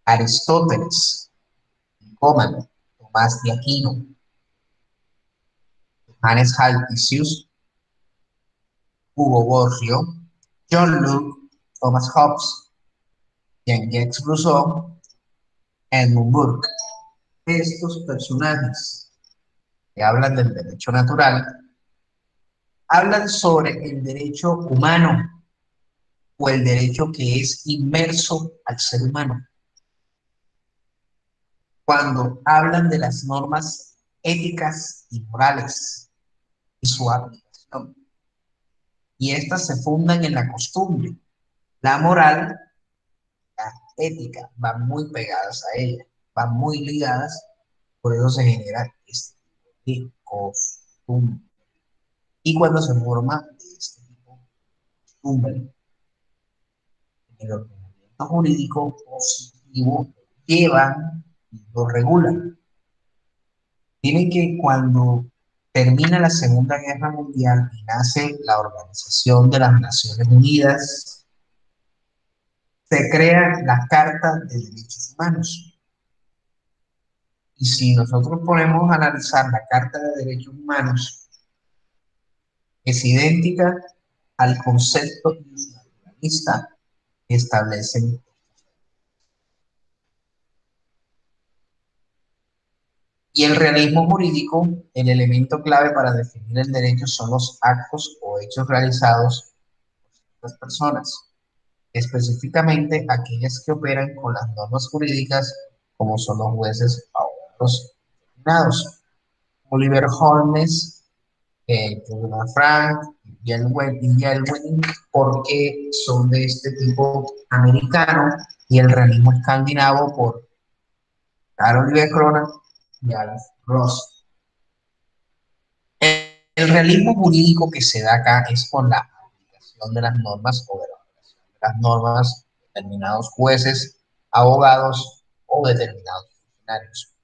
Aristóteles, Nicómaco, Tomás de Aquino, Hannes Helvetius, Hugo Borgio, John Locke, Thomas Hobbes, Jean-Jacques Rousseau, Edmund Burke. Estos personajes que hablan del derecho natural hablan sobre el derecho humano o el derecho que es inmerso al ser humano. Cuando hablan de las normas éticas y morales y su aplicación. Y estas se fundan en la costumbre. La moral, la ética, van muy pegadas a ella, van muy ligadas, por eso se genera este tipo de costumbre. Y cuando se forma este tipo de costumbre, el ordenamiento jurídico positivo llevan y lo regulan. Miren que cuando termina la Segunda Guerra Mundial y nace la Organización de las Naciones Unidas, se crea la Carta de Derechos Humanos. Y si nosotros ponemos a analizar la Carta de Derechos Humanos, es idéntica al concepto naturalista que establecen. Y el realismo jurídico, el elemento clave para definir el derecho son los actos o hechos realizados por las personas, específicamente aquellas que operan con las normas jurídicas, como son los jueces, abogados, determinados. Oliver Holmes, Julian Frank y Yelwin, porque son de este tipo americano, y el realismo escandinavo por Carol Cronin y Alf Ross. El realismo jurídico que se da acá es con la aplicación de las normas o de la aplicación de las normas de determinados jueces, abogados o determinados funcionarios.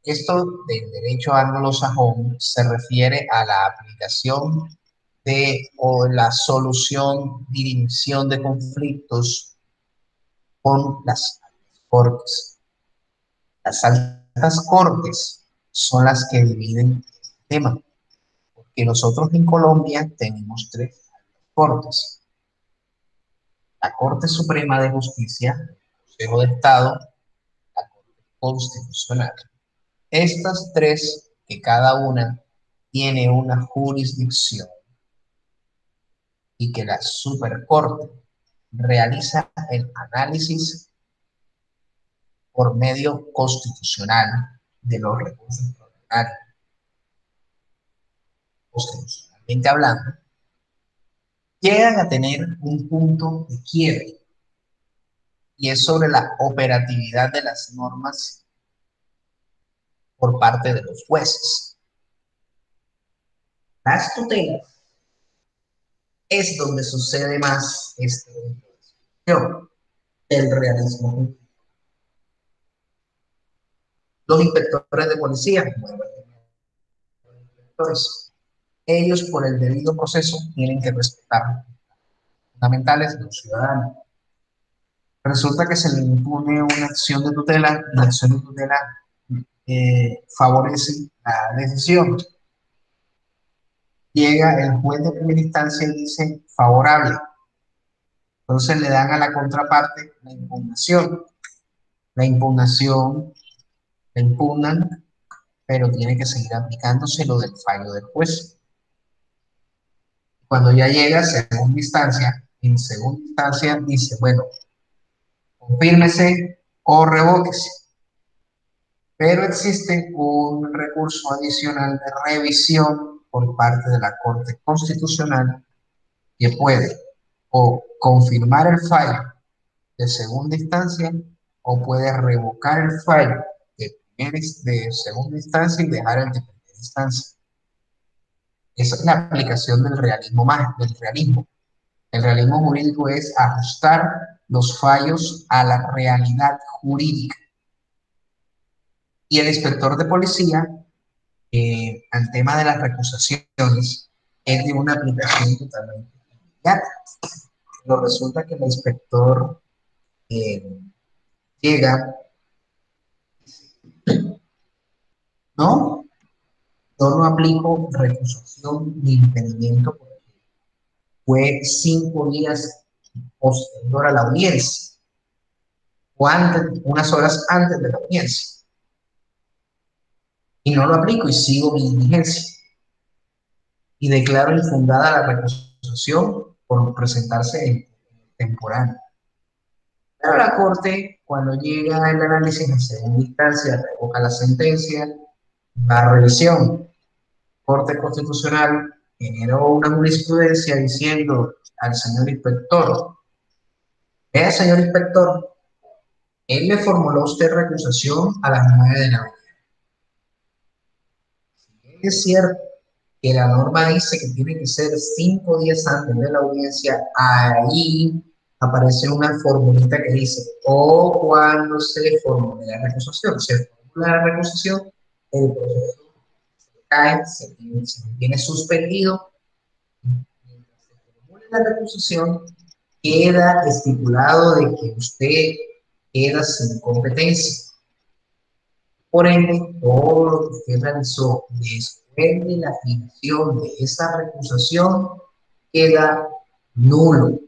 Esto del derecho anglosajón se refiere a la aplicación de o la solución, dirimisión de conflictos con las cortes. Las altas cortes son las que dividen este tema, porque nosotros en Colombia tenemos 3 cortes: la Corte Suprema de Justicia, el Consejo de Estado, la Corte Constitucional. Estas 3, que cada una tiene una jurisdicción, y que la Supercorte realiza el análisis por medio constitucional de los recursos extraordinarios, constitucionalmente hablando, llegan a tener un punto de quiebre, y es sobre la operatividad de las normas por parte de los jueces. Las tutelas es donde sucede más el realismo. Los inspectores de policía, ellos por el debido proceso tienen que respetar fundamentales de los ciudadanos. Resulta que se le impone una acción de tutela, la acción de tutela favorece la decisión. Llega el juez de primera instancia y dice favorable. Entonces le dan a la contraparte la impugnación. La impugnación la impugnan, pero tiene que seguir aplicándose lo del fallo del juez. Cuando ya llega a segunda instancia, en segunda instancia dice, bueno, confírmese o revóquese. Pero existe un recurso adicional de revisión por parte de la Corte Constitucional que puede o confirmar el fallo de segunda instancia o puede revocar el fallo de segunda instancia y dejar el de primera instancia. Esa es la aplicación del realismo más, del realismo. El realismo jurídico es ajustar los fallos a la realidad jurídica. Y el inspector de policía, al tema de las recusaciones, es de una aplicación totalmente inmediata. Pero resulta que el inspector llega, no, yo no aplico recusación ni impedimento porque fue 5 días posterior a la audiencia o antes, unas horas antes de la audiencia. Y no lo aplico y sigo mi diligencia. Y declaro infundada la recusación por presentarse en temporal. Pero la Corte, cuando llega el análisis en segunda instancia, revoca la sentencia, la revisión. Corte Constitucional generó una jurisprudencia diciendo al señor inspector, vea señor inspector, él le formuló a usted recusación a las 9 de la mañana. Es cierto que la norma dice que tiene que ser 5 días antes de la audiencia, ahí aparece una formulita que dice, o cuando se formule la recusación. Se formula la recusación, el proceso cae, se tiene suspendido. Mientras se formule la recusación, queda estipulado de que usted queda sin competencia. Por ende, todo lo que usted realizó después de la fijación de esa recusación queda nulo.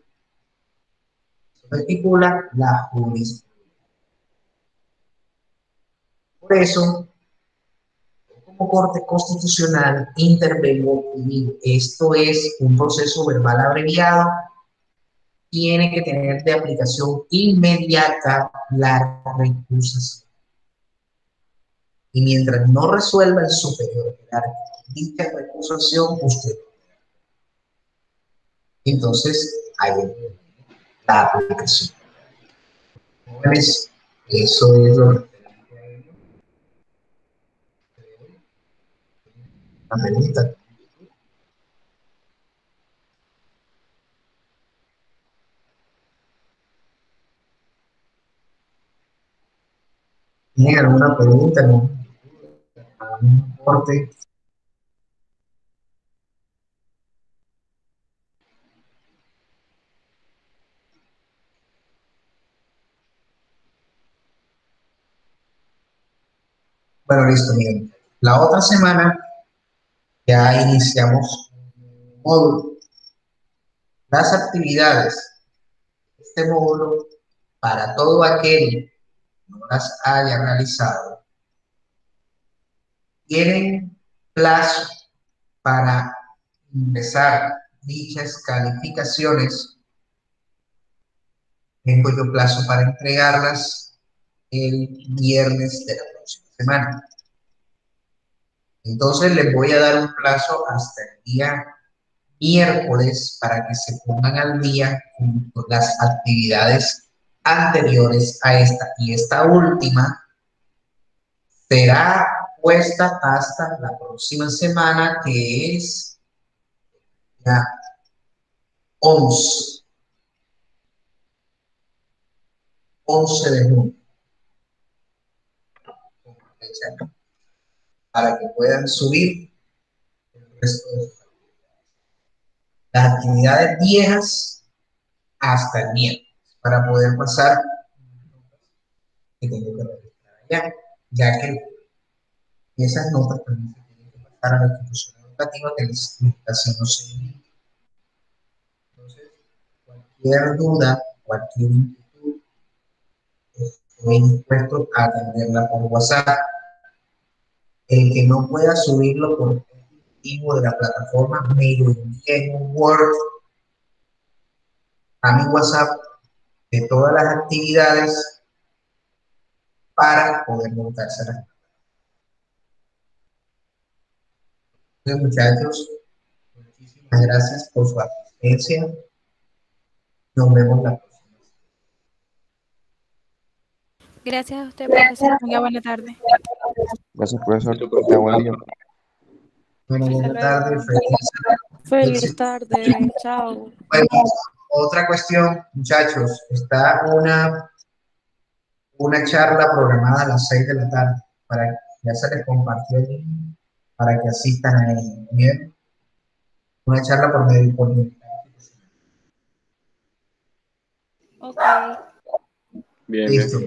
Eso estipula la jurisprudencia. Por eso, como Corte Constitucional, intervengo y digo, esto es un proceso verbal abreviado, tiene que tener de aplicación inmediata la recusación. Y mientras no resuelva el superior jerárquico dicha recusación, usted. Entonces, hay la aplicación. Jóvenes, eso es lo que la pregunta. ¿Tienen alguna pregunta? ¿No? ¿Algún aporte? Bueno, listo, miren. La otra semana ya iniciamos un módulo. Las actividades de este módulo, para todo aquel que no las haya realizado, tienen plazo para ingresar dichas calificaciones tengo yo plazo para entregarlas el viernes de la próxima semana. Entonces les voy a dar un plazo hasta el día miércoles para que se pongan al día con las actividades anteriores a esta. Y esta última será puesta hasta la próxima semana, que es la 11, 11 de junio, para que puedan subir el resto de las actividades viejas hasta el miércoles, para poder pasar que tengo que registrar allá, ya que esas notas también se tienen que pasar a la institución educativa que les está haciendo seguimiento. Entonces, cualquier duda, cualquier inquietud, estoy dispuesto a atenderla por WhatsApp. El que no pueda subirlo por el motivo de la plataforma, me lo envíe en un Word a mi WhatsApp de todas las actividades para poder montárselas. Entonces, muchachos, muchísimas gracias por su asistencia. Nos vemos la próxima. Gracias a usted, profesor. Tenga buena tarde. Gracias, profesor. Que tenga buen día. Bueno, Hasta buenas tardes. luego. Feliz Éxito. tarde. Chao. Bueno, otra cuestión, muchachos, está una charla programada a las 6 de la tarde, para que ya se les compartió el link, para que asistan a ella. Bien, una charla por medio por medio. Ok. Bien, bien. Listo.